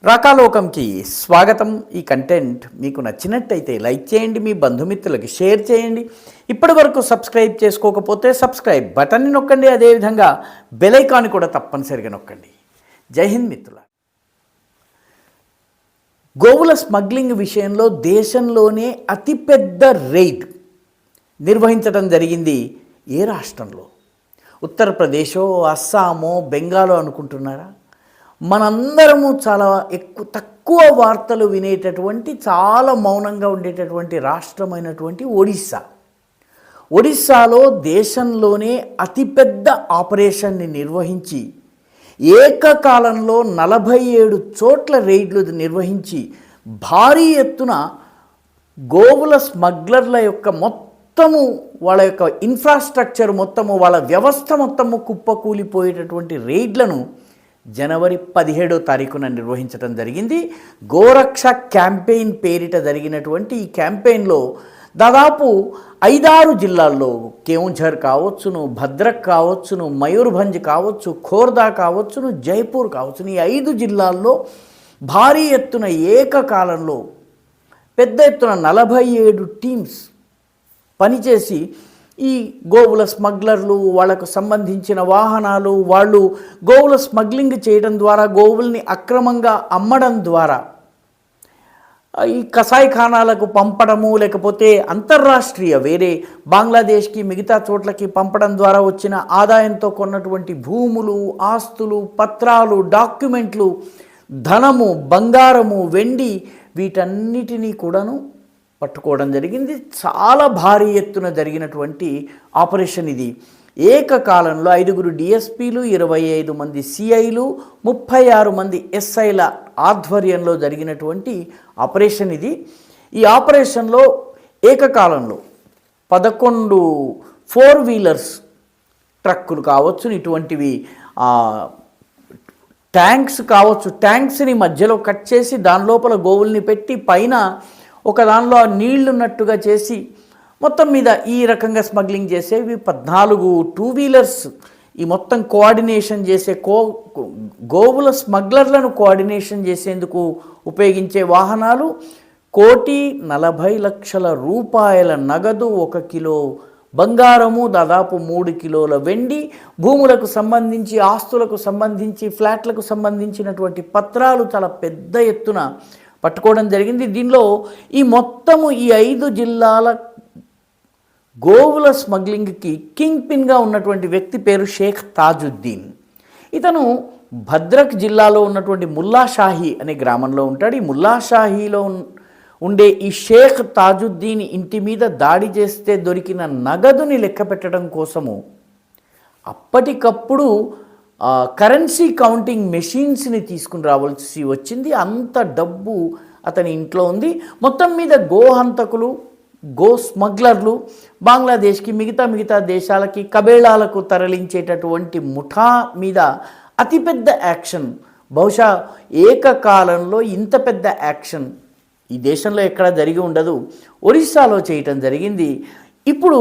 రాకాలోకంకి స్వాగతం. ఈ కంటెంట్ మీకు నచ్చినట్టయితే లైక్ చేయండి, మీ బంధుమిత్రులకి షేర్ చేయండి. ఇప్పటి వరకు సబ్స్క్రైబ్ చేసుకోకపోతే సబ్స్క్రైబ్ బటన్ని నొక్కండి, అదేవిధంగా బెల్ ఐకాన్ కూడా తప్పనిసరిగా నొక్కండి. జై హింద్ మిత్రుల. గోవుల స్మగ్లింగ్ విషయంలో దేశంలోనే అతిపెద్ద రైడ్ నిర్వహించడం జరిగింది. ఏ రాష్ట్రంలో? ఉత్తరప్రదేశో, అస్సామో, బెంగాలో అనుకుంటున్నారా? మనందరము చాలా తక్కువ వార్తలు వినేటటువంటి, చాలా మౌనంగా ఉండేటటువంటి రాష్ట్రమైనటువంటి ఒడిస్సాలో దేశంలోనే అతిపెద్ద ఆపరేషన్ని నిర్వహించి ఏకకాలంలో 47 చోట్ల రైడ్లు నిర్వహించి భారీ ఎత్తున గోవుల స్మగ్లర్ల యొక్క మొత్తము, వాళ్ళ యొక్క ఇన్ఫ్రాస్ట్రక్చర్ మొత్తము, వాళ్ళ వ్యవస్థ మొత్తము కుప్పకూలిపోయేటటువంటి రైడ్లను జనవరి 17వ తారీఖున నిర్వహించడం జరిగింది. గోరక్ష క్యాంపెయిన్ పేరిట జరిగినటువంటి ఈ క్యాంపెయిన్లో దాదాపు 5-6 జిల్లాల్లో, కేవుంఝర్ కావచ్చును, భద్రక్ కావచ్చును, మయూర్భంజ్ కావచ్చు, ఖోర్దా కావచ్చును, జైపూర్ కావచ్చును, ఈ 5 జిల్లాల్లో భారీ ఎత్తున ఏకకాలంలో పెద్ద ఎత్తున 47 టీమ్స్ పనిచేసి ఈ గోవుల స్మగ్లర్లు, వాళ్ళకు సంబంధించిన వాహనాలు, వాళ్ళు గోవుల స్మగ్లింగ్ చేయడం ద్వారా, గోవుల్ని అక్రమంగా అమ్మడం ద్వారా ఈ కసాయిఖానాలకు పంపడము, లేకపోతే అంతర్రాష్ట్రీయ వేరే బంగ్లాదేశ్కి, మిగతా చోట్లకి పంపడం ద్వారా వచ్చిన ఆదాయంతో కొన్నటువంటి భూములు, ఆస్తులు, పత్రాలు, డాక్యుమెంట్లు, ధనము, బంగారము, వెండి, వీటన్నిటినీ కూడాను పట్టుకోవడం జరిగింది. చాలా భారీ ఎత్తున జరిగినటువంటి ఆపరేషన్ ఇది. ఏకకాలంలో 5 డిఎస్పీలు, 25 మంది సిఐలు, 36 మంది ఎస్ఐల ఆధ్వర్యంలో జరిగినటువంటి ఆపరేషన్ ఇది. ఈ ఆపరేషన్లో ఏకకాలంలో 11 4 వీలర్స్ ట్రక్కులు కావచ్చు, ఇటువంటివి ట్యాంక్స్ కావచ్చు, ట్యాంక్స్ని మధ్యలో కట్ చేసి దాని లోపల గోవుల్ని పెట్టి పైన ఒక దానిలో నీళ్లున్నట్టుగా చేసి మొత్తం మీద ఈ రకంగా స్మగ్లింగ్ చేసేవి 14 2 వీలర్స్. ఈ మొత్తం కోఆర్డినేషన్ చేసే గోవుల స్మగ్లర్లను కోఆర్డినేషన్ చేసేందుకు ఉపయోగించే వాహనాలు, 1,40,00,000 రూపాయల నగదు, 1 కిలో బంగారము, దాదాపు 3 కిలోల వెండి, భూములకు సంబంధించి, ఆస్తులకు సంబంధించి, ఫ్లాట్లకు సంబంధించినటువంటి పత్రాలు చాలా పెద్ద ఎత్తున పట్టుకోవడం జరిగింది. దీనిలో ఈ మొత్తము ఈ 5 జిల్లాల గోవుల స్మగ్లింగ్కి కింగ్ పిన్గా ఉన్నటువంటి వ్యక్తి పేరు షేక్ తాజుద్దీన్. ఇతను భద్రక్ జిల్లాలో ఉన్నటువంటి ముల్లాషాహి అనే గ్రామంలో ఉంటాడు. ఈ ముల్లాషాహిలో ఉండే ఈ షేక్ తాజుద్దీన్ ఇంటి మీద దాడి చేస్తే దొరికిన నగదుని లెక్క పెట్టడం కోసము అప్పటికప్పుడు కరెన్సీ కౌంటింగ్ మెషిన్స్ని తీసుకుని రావాల్సి వచ్చింది. అంత డబ్బు అతని ఇంట్లో ఉంది. మొత్తం మీద గోహంతకులు, గో స్మగ్లర్లు బంగ్లాదేశ్కి, మిగతా దేశాలకి, కబేళాలకు తరలించేటటువంటి ముఠా మీద అతిపెద్ద యాక్షన్, బహుశా ఏకకాలంలో ఇంత పెద్ద యాక్షన్ ఈ దేశంలో ఎక్కడ జరిగి ఉండదు, ఒరిస్సాలో చేయటం జరిగింది. ఇప్పుడు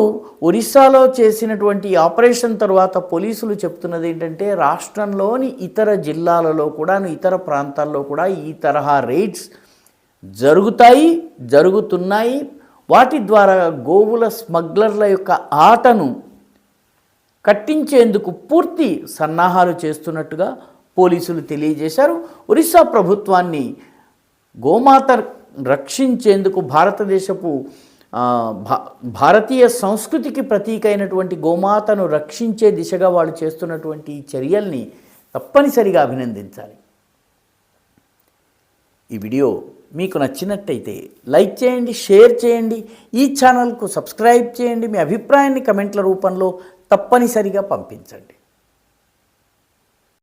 ఒరిస్సాలో చేసినటువంటి ఆపరేషన్ తర్వాత పోలీసులు చెప్తున్నది ఏంటంటే, రాష్ట్రంలోని ఇతర జిల్లాలలో కూడా, ఇతర ప్రాంతాల్లో కూడా ఈ తరహా రైడ్స్ జరుగుతున్నాయి. వాటి ద్వారా గోవుల స్మగ్లర్ల యొక్క ఆటను కట్టించేందుకు పూర్తి సన్నాహాలు చేస్తున్నట్టుగా పోలీసులు తెలియజేశారు. ఒరిస్సా ప్రభుత్వాన్ని గోమాత రక్షించేందుకు, భారతదేశపు భారతీయ సంస్కృతికి ప్రతీక అయినటువంటి గోమాతను రక్షించే దిశగా వాళ్ళు చేస్తున్నటువంటి చర్యల్ని తప్పనిసరిగా అభినందించాలి. ఈ వీడియో మీకు నచ్చినట్టయితే లైక్ చేయండి, షేర్ చేయండి, ఈ ఛానల్కు సబ్స్క్రైబ్ చేయండి. మీ అభిప్రాయాన్ని కమెంట్ల రూపంలో తప్పనిసరిగా పంపించండి.